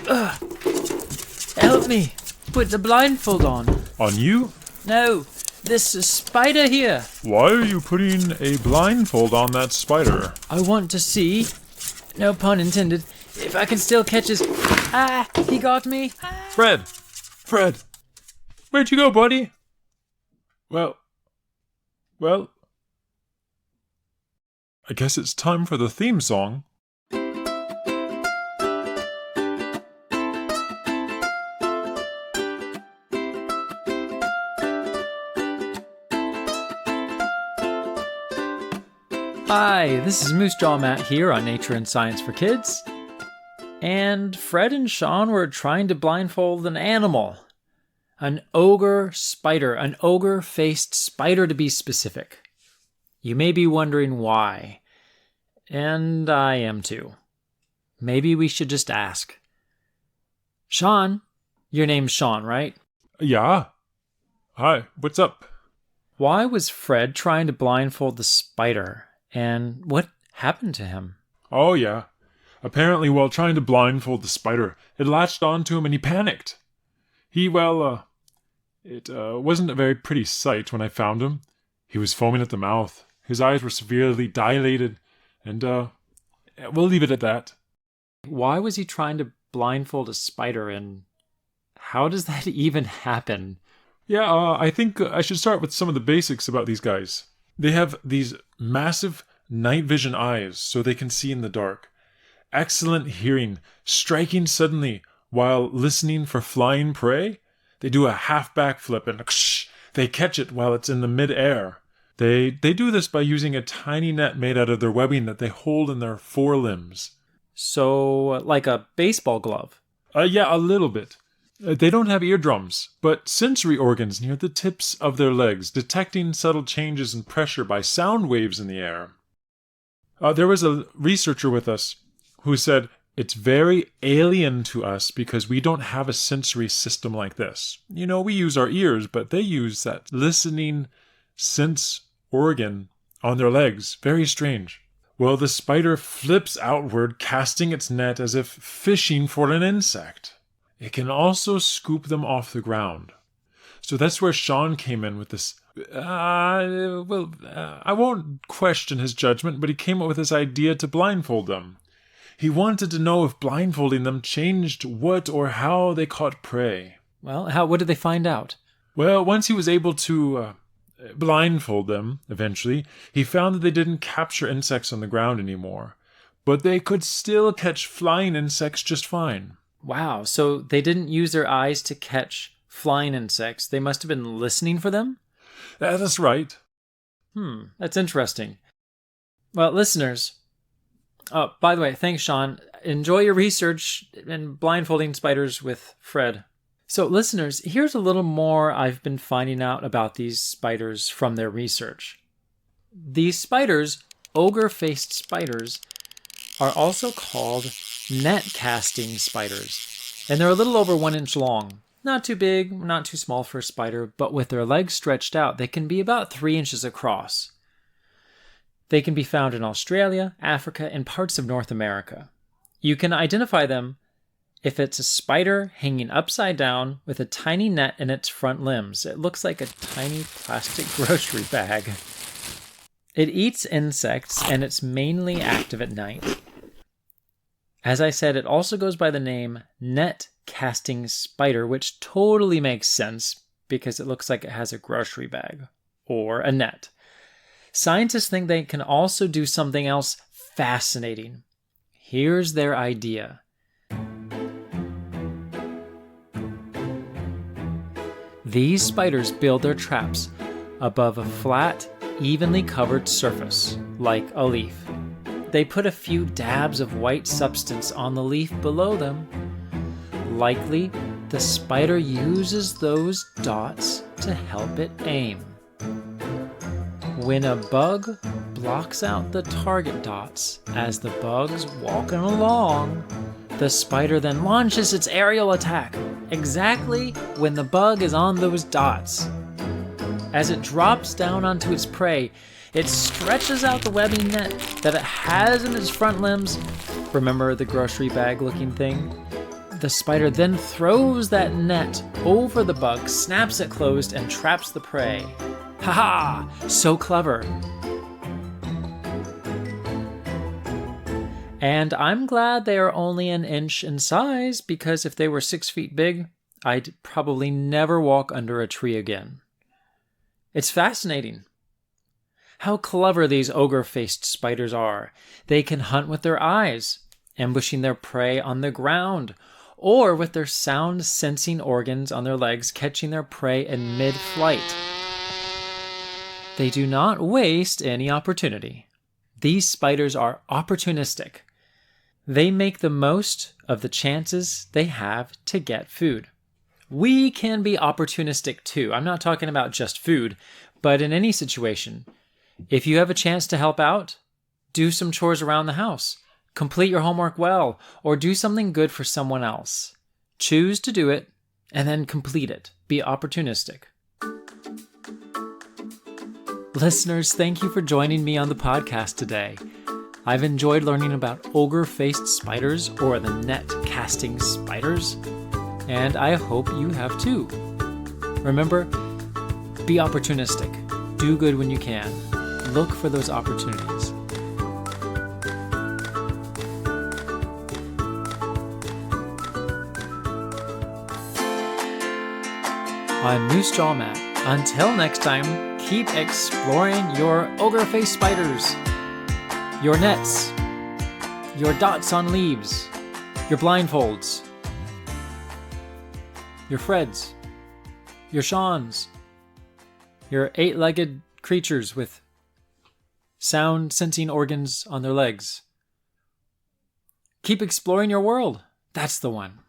Help me. Put the blindfold on. On you? No, this spider here. Why are you putting a blindfold on that spider? I want to see, no pun intended, if I can still catch his... Ah, he got me. Fred, where'd you go, buddy? Well, I guess it's time for the theme song. Hi, this is Moose Jaw Matt here on Nature and Science for Kids. And Fred and Sean were trying to blindfold an animal. An ogre spider, an ogre-faced spider to be specific. You may be wondering why. And I am too. Maybe we should just ask. Sean, your name's Sean, right? Yeah. Hi, what's up? Why was Fred trying to blindfold the spider? And what happened to him? Oh, yeah. Apparently, while trying to blindfold the spider, it latched onto him and he panicked. It wasn't a very pretty sight when I found him. He was foaming at the mouth. His eyes were severely dilated, and, we'll leave it at that. Why was he trying to blindfold a spider, and how does that even happen? Yeah, I think I should start with some of the basics about these guys. They have these massive night vision eyes so they can see in the dark. Excellent hearing, striking suddenly while listening for flying prey. They do a half backflip and they catch it while it's in the mid-air. They do this by using a tiny net made out of their webbing that they hold in their forelimbs. So, like a baseball glove? Yeah, a little bit. They don't have eardrums, but sensory organs near the tips of their legs, detecting subtle changes in pressure by sound waves in the air. There was a researcher with us who said, it's very alien to us because we don't have a sensory system like this. You know, we use our ears, but they use that listening sense organ on their legs. Very strange. Well, the spider flips outward, casting its net as if fishing for an insect. It can also scoop them off the ground. So that's where Sean came in with this. I won't question his judgment, but he came up with this idea to blindfold them. He wanted to know if blindfolding them changed what or how they caught prey. Well, what did they find out? Well, once he was able to blindfold them, eventually, he found that they didn't capture insects on the ground anymore. But they could still catch flying insects just fine. Wow, so they didn't use their eyes to catch flying insects. They must have been listening for them? That's right. That's interesting. Well, listeners, by the way, thanks, Sean. Enjoy your research in blindfolding spiders with Fred. So, listeners, here's a little more I've been finding out about these spiders from their research. These spiders, ogre-faced spiders, are also called net-casting spiders, and they're a little over 1 inch long. Not too big, not too small for a spider, but with their legs stretched out, they can be about 3 inches across. They can be found in Australia, Africa, and parts of North America. You can identify them if it's a spider hanging upside down with a tiny net in its front limbs. It looks like a tiny plastic grocery bag. It eats insects, and it's mainly active at night. As I said, it also goes by the name net-casting spider, which totally makes sense because it looks like it has a grocery bag or a net. Scientists think they can also do something else fascinating. Here's their idea. These spiders build their traps above a flat, evenly covered surface, like a leaf. They put a few dabs of white substance on the leaf below them. Likely, the spider uses those dots to help it aim. When a bug blocks out the target dots as the bug's walking along, the spider then launches its aerial attack exactly when the bug is on those dots. As it drops down onto its prey, it stretches out the webbing net that it has in its front limbs. Remember the grocery bag looking thing? The spider then throws that net over the bug, snaps it closed, and traps the prey. Haha! So clever! And I'm glad they are only an inch in size, because if they were 6 feet big, I'd probably never walk under a tree again. It's fascinating how clever these ogre-faced spiders are. They can hunt with their eyes, ambushing their prey on the ground, or with their sound-sensing organs on their legs, catching their prey in mid-flight. They do not waste any opportunity. These spiders are opportunistic. They make the most of the chances they have to get food. We can be opportunistic too. I'm not talking about just food, but in any situation. If you have a chance to help out, do some chores around the house, complete your homework well, or do something good for someone else. Choose to do it and then complete it. Be opportunistic. Listeners, thank you for joining me on the podcast today. I've enjoyed learning about ogre-faced spiders, or the net-casting spiders, and I hope you have too. Remember, be opportunistic. Do good when you can. Look for those opportunities. I'm Moose Jaw Matt. Until next time, keep exploring your ogre-faced spiders, your nets, your dots on leaves, your blindfolds, your Freds, your Shawns, your 8-legged creatures with sound-sensing organs on their legs. Keep exploring your world. That's the one.